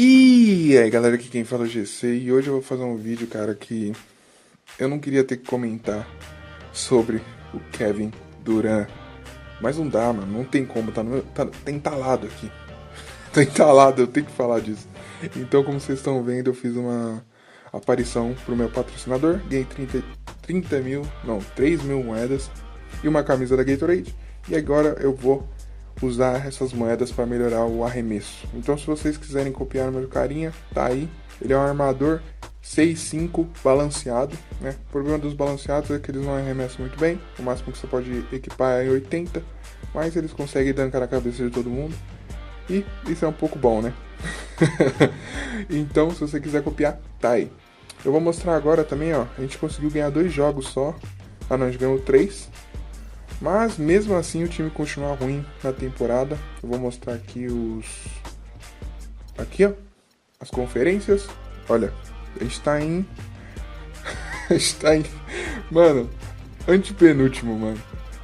E aí galera, aqui quem fala é o GC e hoje eu vou fazer um vídeo, cara, que eu não queria ter que comentar sobre o Kevin Durant, mas não dá, mano, não tem como, tá entalado aqui, tá entalado, eu tenho que falar disso. Então, como vocês estão vendo, eu fiz uma aparição pro meu patrocinador, ganhei 30 mil, não, 3 mil moedas e uma camisa da Gatorade, e agora eu vou usar essas moedas para melhorar o arremesso. Então, se vocês quiserem copiar o meu carinha, tá aí. Ele é um armador 6'5 balanceado, né? O problema dos balanceados é que eles não arremessam muito bem. O máximo que você pode equipar é 80, mas eles conseguem dancar a cabeça de todo mundo. E isso é um pouco bom, né? Então, se você quiser copiar, tá aí. Eu vou mostrar agora também, ó. A gente conseguiu ganhar 2 jogos só. Ah, não, a gente ganhou 3. Mas mesmo assim o time continua ruim na temporada. Eu vou mostrar aqui Aqui, ó. As conferências. Olha, a gente tá em. A gente tá em. Mano, antepenúltimo, mano.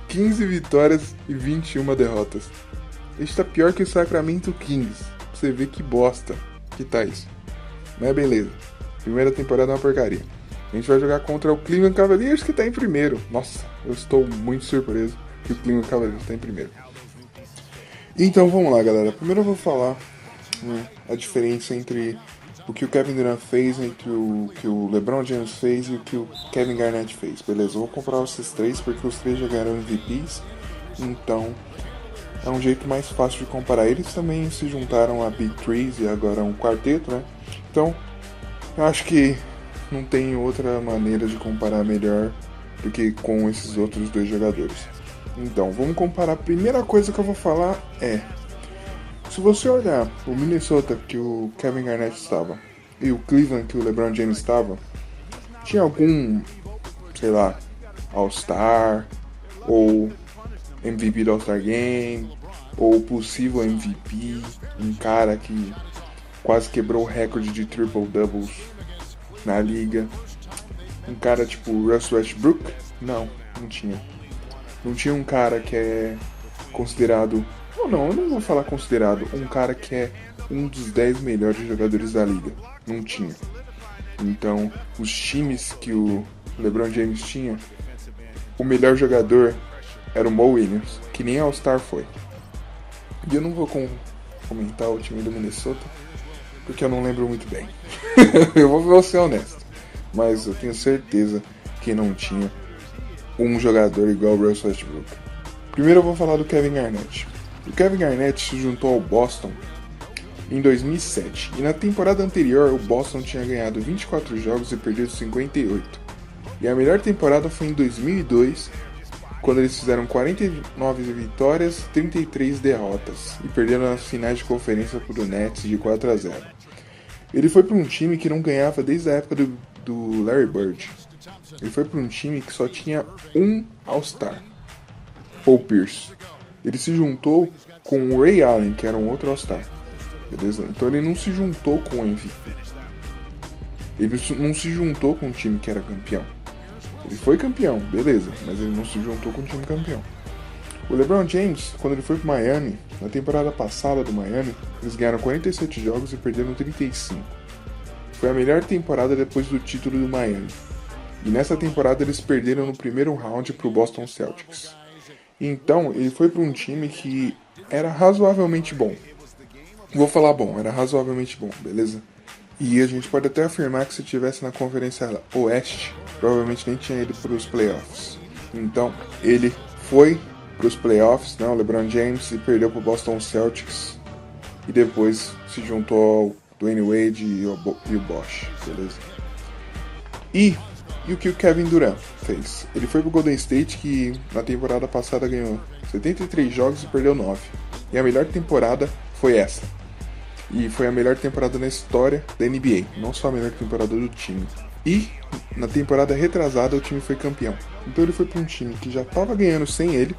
15 vitórias e 21 derrotas. A gente tá pior que o Sacramento Kings. Pra você ver que bosta que tá isso. Mas beleza. Primeira temporada é uma porcaria. A gente vai jogar contra o Cleveland Cavaliers, que tá em primeiro. Nossa, eu estou muito surpreso que o Cleveland Cavaliers tá em primeiro. Então vamos lá, galera. Primeiro eu vou falar, né, a diferença entre o que o Kevin Durant fez, entre o que o LeBron James fez e o que o Kevin Garnett fez. Beleza, eu vou comparar esses três porque os três já ganharam MVPs. Então é um jeito mais fácil de comparar. Eles também se juntaram a Big Threes e agora um quarteto, né? Então eu acho que não tem outra maneira de comparar melhor do que com esses outros dois jogadores. Então, vamos comparar. A primeira coisa que eu vou falar é: se você olhar o Minnesota que o Kevin Garnett estava e o Cleveland que o LeBron James estava, tinha algum, sei lá, All-Star ou MVP do All-Star Game ou possível MVP, um cara que quase quebrou o recorde de triple-doubles na liga, um cara tipo Russell Westbrook? Não tinha. Não tinha um cara que é considerado, ou não, eu não vou falar considerado, um cara que é um dos 10 melhores jogadores da liga. Não tinha. Então, os times que o LeBron James tinha, o melhor jogador era o Mo Williams, que nem All-Star foi. E eu não vou comentar o time do Minnesota, porque eu não lembro muito bem. Eu vou ser honesto. Mas eu tenho certeza que não tinha um jogador igual o Russell Westbrook. Primeiro eu vou falar do Kevin Garnett. O Kevin Garnett se juntou ao Boston em 2007. E na temporada anterior o Boston tinha ganhado 24 jogos e perdido 58. E a melhor temporada foi em 2002, quando eles fizeram 49 vitórias, 33 derrotas e perderam nas finais de conferência para o Nets de 4-0. Ele foi para um time que não ganhava desde a época do Larry Bird. Ele foi para um time que só tinha um All-Star, Paul Pierce. Ele se juntou com o Ray Allen, que era um outro All-Star. Beleza? Então ele não se juntou com o MVP. Ele não se juntou com um time que era campeão. Ele foi campeão, beleza, mas ele não se juntou com um time campeão. O LeBron James, quando ele foi para Miami, na temporada passada do Miami, eles ganharam 47 jogos e perderam 35. Foi a melhor temporada depois do título do Miami. E nessa temporada eles perderam no primeiro round para o Boston Celtics. Então ele foi para um time que era razoavelmente bom. Vou falar bom, era razoavelmente bom, beleza? E a gente pode até afirmar que se tivesse na Conferência Oeste, provavelmente nem tinha ido para os playoffs. Então ele foi para os playoffs, né, o LeBron James, e perdeu para o Boston Celtics. E depois se juntou ao Dwayne Wade e o Bosh, beleza? E o que o Kevin Durant fez? Ele foi pro Golden State, que na temporada passada ganhou 73 jogos e perdeu 9. E a melhor temporada foi essa. E foi a melhor temporada na história da NBA, não só a melhor temporada do time. E na temporada retrasada o time foi campeão. Então ele foi para um time que já estava ganhando sem ele,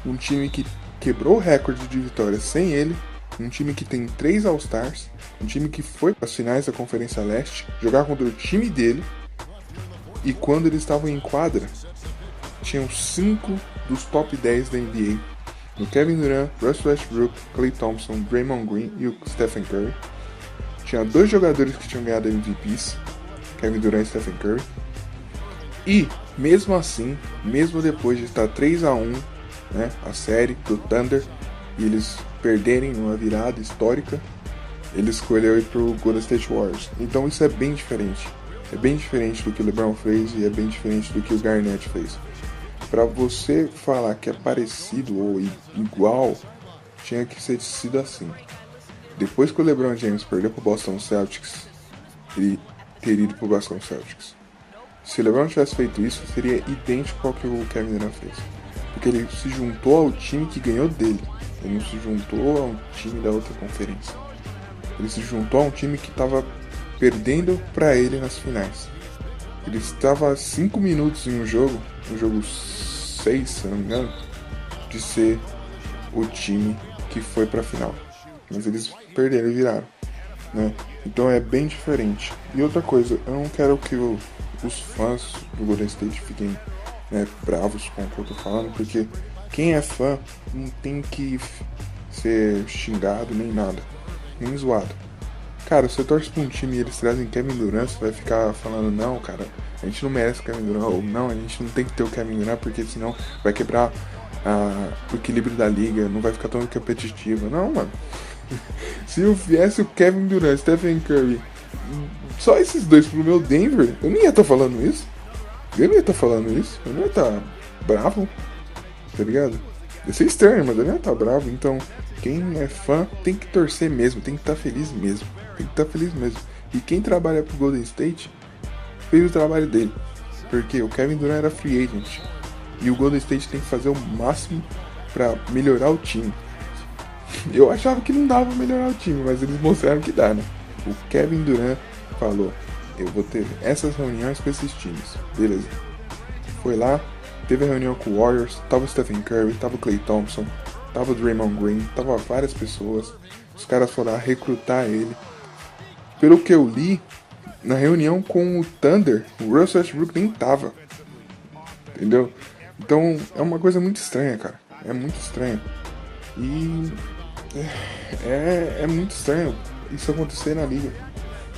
um time que quebrou o recorde de vitórias sem ele, um time que tem 3 All-Stars, um time que foi para as finais da Conferência Leste, jogar contra o time dele. E quando eles estavam em quadra, tinham 5 dos top 10 da NBA. O Kevin Durant, Russell Westbrook, Klay Thompson, Draymond Green e o Stephen Curry. tinha 2 jogadores que tinham ganhado MVPs, Kevin Durant e Stephen Curry. E, mesmo assim, mesmo depois de estar 3-1, né, a série do Thunder, e eles perderem uma virada histórica, ele escolheu ir pro Golden State Warriors. Então isso é bem diferente. É bem diferente do que o LeBron fez e é bem diferente do que o Garnett fez. Para você falar que é parecido ou igual, tinha que ser sido assim. Depois que o LeBron James perdeu pro Boston Celtics, ele teria ido pro Boston Celtics. Se o LeBron tivesse feito isso, seria idêntico ao que o Kevin Durant fez. Porque ele se juntou ao time que ganhou dele. Ele não se juntou ao time da outra conferência. Ele se juntou a um time que estava perdendo para ele nas finais. Ele estava a 5 minutos em um jogo, no jogo 6, se não me engano, de ser o time que foi para a final. Mas eles perderam e viraram, né? Então é bem diferente. E outra coisa, eu não quero que os fãs do Golden State fiquem, né, bravos com o que eu tô falando, porque quem é fã não tem que ser xingado nem nada, nem zoado. Cara, se você torce pra um time e eles trazem Kevin Durant, você vai ficar falando, não, cara, a gente não merece o Kevin Durant, ou não, a gente não tem que ter o Kevin Durant, porque senão vai quebrar o equilíbrio da liga, não vai ficar tão competitivo. Não, mano. Se eu viesse o Kevin Durant, Stephen Curry, só esses dois pro meu Denver, eu nem ia estar falando isso. Eu não ia estar falando isso, eu não ia estar bravo, tá ligado? Ia ser estranho, mas eu não ia estar bravo. Então, quem é fã tem que torcer mesmo, tem que estar feliz mesmo. Tem que estar feliz mesmo. E quem trabalha pro Golden State fez o trabalho dele. Porque o Kevin Durant era free agent. E o Golden State tem que fazer o máximo pra melhorar o time. Eu achava que não dava pra melhorar o time, mas eles mostraram que dá, né? O Kevin Durant falou, eu vou ter essas reuniões com esses times. Beleza. Foi lá, teve a reunião com o Warriors, tava o Stephen Curry, tava o Klay Thompson, tava o Draymond Green, tava várias pessoas. Os caras foram lá recrutar ele. Pelo que eu li, na reunião com o Thunder, o Russell Westbrook nem tava. Entendeu? Então é uma coisa muito estranha, cara. É muito estranho. E é muito estranho isso acontecer na liga.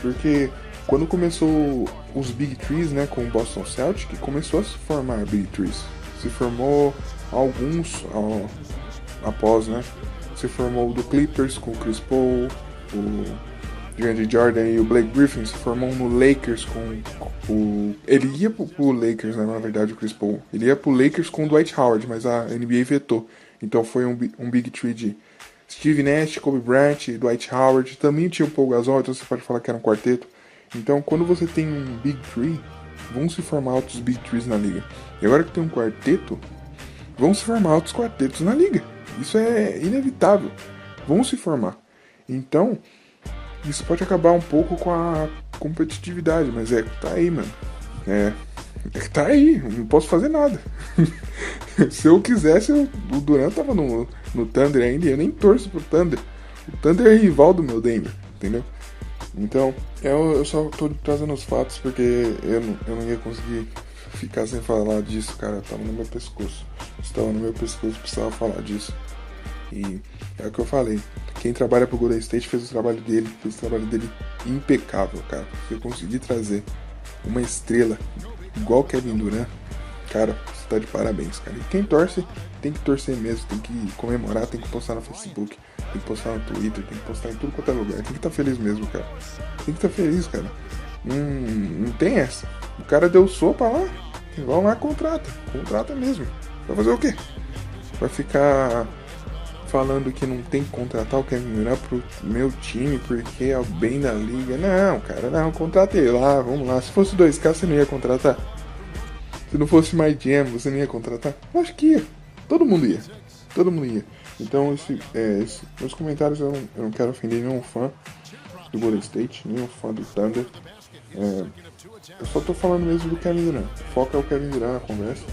Porque quando começou os Big Threes, né, com o Boston Celtics, começou a se formar Big Threes. Se formou alguns após, né? Se formou o do Clippers com o Chris Paul, o DeAndre Jordan e o Blake Griffin. Se formou no Lakers com o... Ele ia pro Lakers, né, na verdade, o Chris Paul. Ele ia pro Lakers com o Dwight Howard, mas a NBA vetou. Então foi um Big Three de Steve Nash, Kobe Bryant, Dwight Howard. Também tinha o Paul Gasol, então você pode falar que era um quarteto. Então quando você tem um Big Three, vão se formar outros Big Threes na liga. E agora que tem um quarteto, vão se formar outros quartetos na liga. Isso é inevitável. Vão se formar. Então, isso pode acabar um pouco com a competitividade, mas tá aí, mano. É que tá aí, não posso fazer nada. Se eu quisesse, o Durant tava no Thunder ainda, e eu nem torço pro Thunder. O Thunder é rival do meu Denver, entendeu? Então, eu só tô trazendo os fatos porque eu não ia conseguir ficar sem falar disso, cara. Tava no meu pescoço. Estava no meu pescoço, precisava falar disso. E é o que eu falei. Quem trabalha pro Golden State fez o trabalho dele impecável, cara. Se eu conseguir trazer uma estrela igual Kevin Durant, cara, você tá de parabéns, cara. E quem torce, tem que torcer mesmo, tem que comemorar, tem que postar no Facebook, tem que postar no Twitter, tem que postar em tudo quanto é lugar. Tem que estar feliz mesmo, cara. Tem que estar feliz, cara. Não tem essa. O cara deu sopa lá, vão lá, contrata mesmo. Vai fazer o quê? Vai ficar falando que não tem que contratar o Kevin Durant pro meu time porque é o bem da liga. Não, cara, não, contratei lá, vamos lá. Se fosse 2K, você não ia contratar? Se não fosse mais GM, você não ia contratar? Eu acho que ia. Todo mundo ia. Então, meus comentários, eu não quero ofender nenhum fã do Golden State, nenhum fã do Thunder. Eu só tô falando mesmo do Kevin Durant. Foca o Kevin Durant na conversa.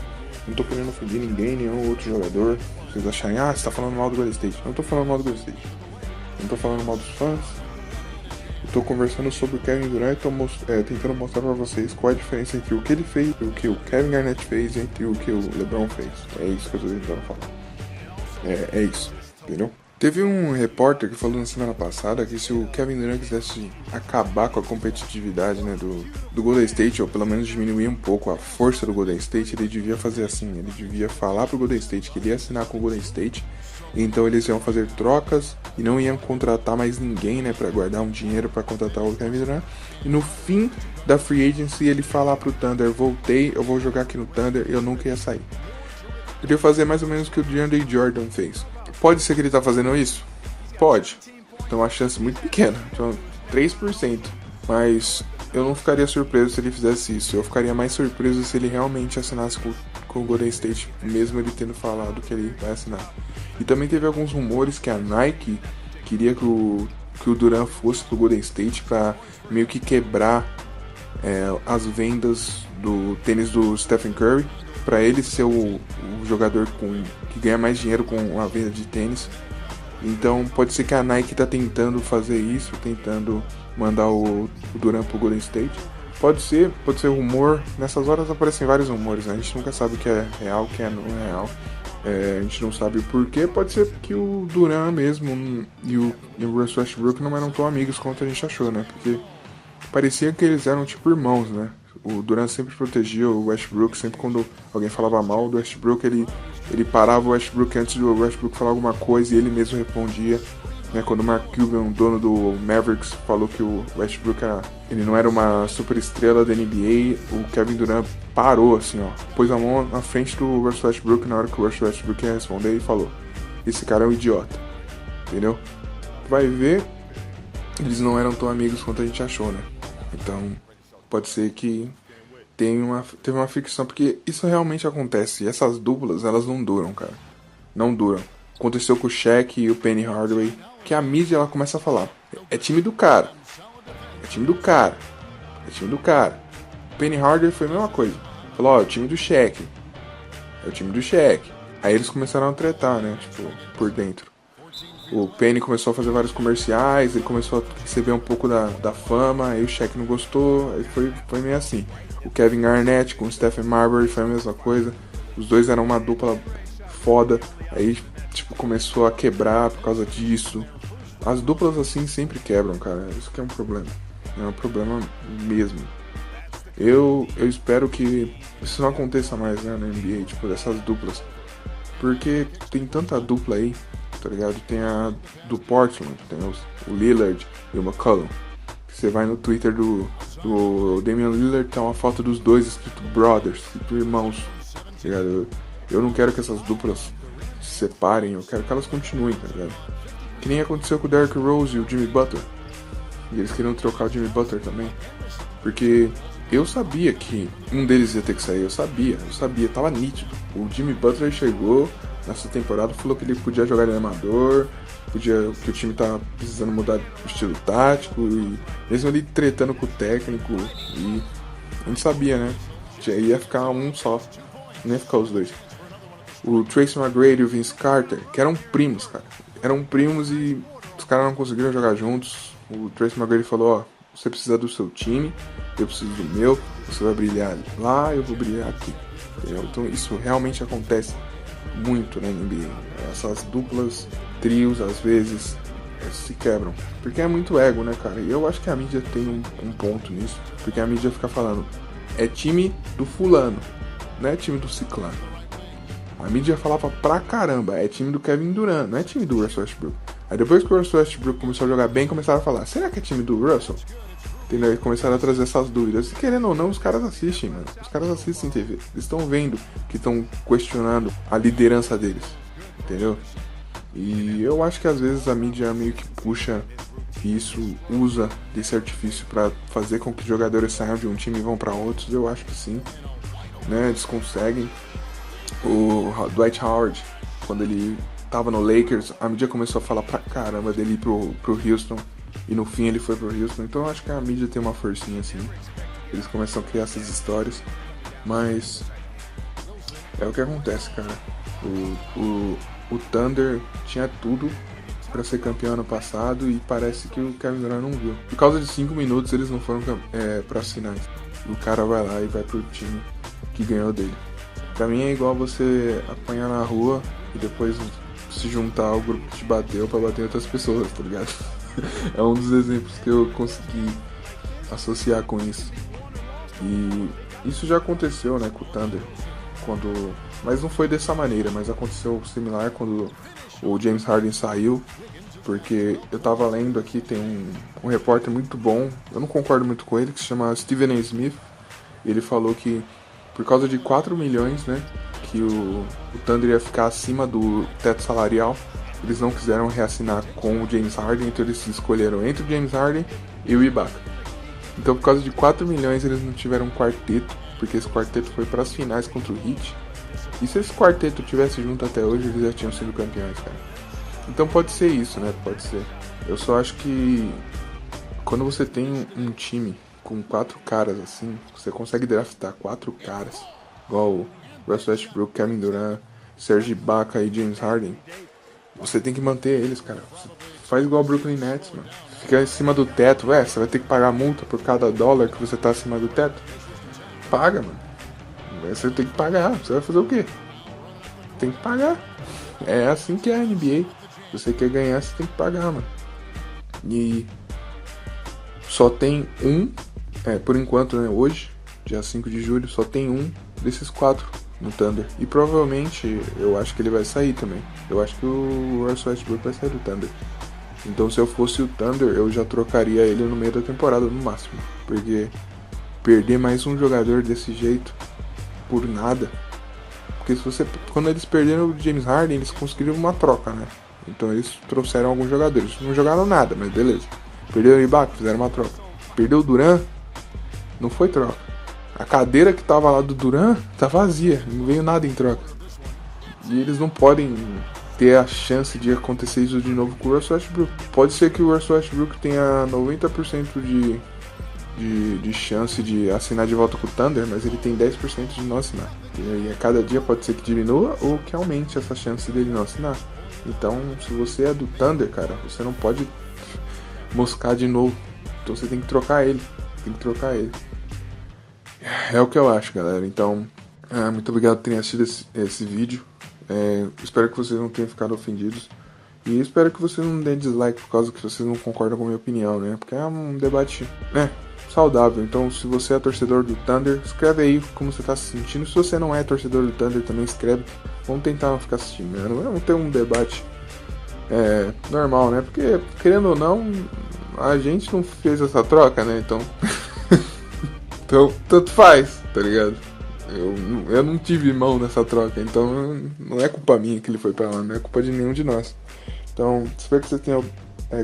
Não tô querendo ofender ninguém, nenhum outro jogador. Vocês acharem, você tá falando mal do Golden State. Não tô falando mal do Golden State. Não tô falando mal dos fãs. Eu tô conversando sobre o Kevin Durant e tô tentando mostrar pra vocês qual é a diferença entre o que ele fez e o que o Kevin Garnett fez entre o que o LeBron fez. É isso que eu tô tentando falar. É isso, entendeu? Teve um repórter que falou na semana passada que se o Kevin Durant quisesse acabar com a competitividade, né, do Golden State, ou pelo menos diminuir um pouco a força do Golden State, ele devia fazer assim, ele devia falar pro Golden State que ele ia assinar com o Golden State, e então eles iam fazer trocas e não iam contratar mais ninguém, né, para guardar um dinheiro para contratar o Kevin Durant, e no fim da free agency ele falar pro Thunder: voltei, eu vou jogar aqui no Thunder, eu nunca ia sair. Ele ia fazer mais ou menos o que o DeAndre Jordan fez. Pode ser que ele tá fazendo isso? Pode. Então uma chance muito pequena, então 3%. Mas eu não ficaria surpreso se ele fizesse isso. Eu ficaria mais surpreso se ele realmente assinasse com o Golden State, mesmo ele tendo falado que ele vai assinar. E também teve alguns rumores que a Nike queria que o Durant fosse pro Golden State para meio que quebrar as vendas do tênis do Stephen Curry, para ele ser o jogador que ganha mais dinheiro com a venda de tênis. Então pode ser que a Nike tá tentando fazer isso, tentando mandar o Durant pro Golden State. Pode ser rumor. Nessas horas aparecem vários rumores, né? A gente nunca sabe o que é real, o que não é real. A gente não sabe o porquê. Pode ser que o Durant mesmo e o Russell Westbrook não eram tão amigos quanto a gente achou, né? Porque parecia que eles eram tipo irmãos, né? O Durant sempre protegia o Westbrook, sempre quando alguém falava mal do Westbrook, ele parava o Westbrook antes do Westbrook falar alguma coisa e ele mesmo respondia. Né? Quando o Mark Cuban, dono do Mavericks, falou que o Westbrook ele não era uma super estrela da NBA, o Kevin Durant parou assim, ó, pôs a mão na frente do Russell Westbrook na hora que o Russell Westbrook ia responder e falou: esse cara é um idiota, entendeu? Vai ver, eles não eram tão amigos quanto a gente achou, né? Então pode ser que teve uma ficção, porque isso realmente acontece. E essas duplas, elas não duram, cara. Não duram. Aconteceu com o Shaq e o Penny Hardaway, que a mídia ela começa a falar: é time do cara. É time do cara. É time do cara. O Penny Hardaway foi a mesma coisa. Falou: ó, é o time do Shaq. É o time do Shaq. Aí eles começaram a tretar, né? Tipo, por dentro. O Penny começou a fazer vários comerciais, ele começou a receber um pouco da fama, aí o Shaq não gostou, aí foi meio assim. O Kevin Garnett com o Stephen Marbury foi a mesma coisa, os dois eram uma dupla foda, aí tipo começou a quebrar por causa disso. As duplas assim sempre quebram, cara, isso que é um problema, é um problema mesmo. Eu espero que isso não aconteça mais, né, na NBA, tipo, dessas duplas, porque tem tanta dupla aí, tá ligado? Tem a do Portland, tem o Lillard e o McCollum. Você vai no Twitter do Damian Lillard, tem uma foto dos dois escrito brothers, escrito irmãos, tá ligado? Eu não quero que essas duplas se separem, eu quero que elas continuem, tá ligado? Que nem aconteceu com o Derrick Rose e o Jimmy Butler. E eles queriam trocar o Jimmy Butler também. Porque eu sabia que um deles ia ter que sair, eu sabia, tava nítido. O Jimmy Butler chegou nessa temporada, falou que ele podia jogar de armador, que o time tava precisando mudar o estilo tático, e mesmo ele tretando com o técnico, e a gente sabia, né? Já ia ficar um só, não ia ficar os dois. O Tracy McGrady e o Vince Carter, que eram primos, cara. Eram primos e os caras não conseguiram jogar juntos. O Tracy McGrady falou: ó, você precisa do seu time, eu preciso do meu, você vai brilhar lá, eu vou brilhar aqui. Entendeu? Então isso realmente acontece muito na NBA. Essas duplas, trios, às vezes, se quebram. Porque é muito ego, né, cara? E eu acho que a mídia tem um ponto nisso. Porque a mídia fica falando: é time do fulano, não é time do ciclano. A mídia falava pra caramba: é time do Kevin Durant, não é time do Russell Westbrook. Aí depois que o Russell Westbrook começou a jogar bem, começaram a falar: será que é time do Russell? Entendeu? E começaram a trazer essas dúvidas. E querendo ou não, os caras assistem, mano. Os caras assistem TV. Eles estão vendo que estão questionando a liderança deles. Entendeu? E eu acho que às vezes a mídia meio que puxa isso, usa desse artifício pra fazer com que jogadores saiam de um time e vão pra outros. Eu acho que sim. Né? Eles conseguem. O Dwight Howard, quando ele tava no Lakers, a mídia começou a falar pra caramba dele ir pro Houston. E no fim ele foi pro Houston. Então eu acho que a mídia tem uma forcinha assim. Eles começam a criar essas histórias. Mas é o que acontece, cara. O Thunder tinha tudo pra ser campeão ano passado e parece que o Kevin Durant não viu. Por causa de 5 minutos eles não foram pra finais. O cara vai lá e vai pro time que ganhou dele. Pra mim é igual você apanhar na rua e depois se juntar ao grupo que te bateu pra bater em outras pessoas, tá ligado? É um dos exemplos que eu consegui associar com isso. E isso já aconteceu, né, com o Thunder, mas não foi dessa maneira, mas aconteceu similar quando o James Harden saiu, porque eu tava lendo aqui, tem um repórter muito bom, eu não concordo muito com ele, que se chama Stephen A. Smith. Ele falou que por causa de 4 milhões, né, que o Thunder ia ficar acima do teto salarial, eles não quiseram reassinar com o James Harden, então eles escolheram entre o James Harden e o Ibaka. Então por causa de 4 milhões eles não tiveram um quarteto, porque esse quarteto foi para as finais contra o Heat. E se esse quarteto tivesse junto até hoje, eles já tinham sido campeões, cara. Então pode ser isso, né? Pode ser. Eu só acho que quando você tem um time com 4 caras assim, você consegue draftar 4 caras, igual o Russell Westbrook, Kevin Durant, Serge Ibaka e James Harden, você tem que manter eles, cara. Você faz igual o Brooklyn Nets, mano. Fica acima do teto, você vai ter que pagar multa por cada dólar que você tá acima do teto. Paga, mano. Você tem que pagar. Você vai fazer o quê? Tem que pagar. É assim que é a NBA. Se você quer ganhar, você tem que pagar, mano. E só tem por enquanto, né, hoje, dia 5 de julho, só tem um desses 4 no Thunder. E provavelmente, eu acho que ele vai sair também. Eu acho que o Russell Westbrook vai sair do Thunder. Então se eu fosse o Thunder, eu já trocaria ele no meio da temporada, no máximo. Porque perder mais um jogador desse jeito, por nada. Porque quando eles perderam o James Harden, eles conseguiram uma troca, né? Então eles trouxeram alguns jogadores. Não jogaram nada, mas beleza. Perderam o Ibaka, fizeram uma troca. Perdeu o Durant, não foi troca. A cadeira que tava lá do Durant tá vazia, não veio nada em troca. E eles não podem ter a chance de acontecer isso de novo com o Russell Westbrook. Pode ser que o Russell Westbrook tenha 90% de chance de assinar de volta com o Thunder, mas ele tem 10% de não assinar. E a cada dia pode ser que diminua ou que aumente essa chance dele não assinar. Então, se você é do Thunder, cara, você não pode moscar de novo. Então você tem que trocar ele. É o que eu acho, galera. Então, muito obrigado por terem assistido esse vídeo. Espero que vocês não tenham ficado ofendidos. E espero que vocês não deem dislike por causa que vocês não concordam com a minha opinião, né? Porque é um debate, saudável. Então, se você é torcedor do Thunder, escreve aí como você tá se sentindo. Se você não é torcedor do Thunder, também escreve. Vamos tentar não ficar assistindo, né? Vamos ter um debate normal, né? Porque, querendo ou não, a gente não fez essa troca, né? Então, então tanto faz, tá ligado? Eu não tive mão nessa troca, então não é culpa minha que ele foi pra lá, não é culpa de nenhum de nós. Então, espero que você tenha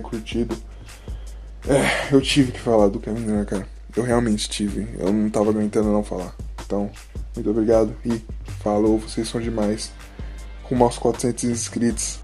curtido. Eu tive que falar do Kevin Durant, cara. Eu realmente tive. Eu não tava aguentando não falar. Então, muito obrigado e falou, vocês são demais. Rumo aos 400 inscritos.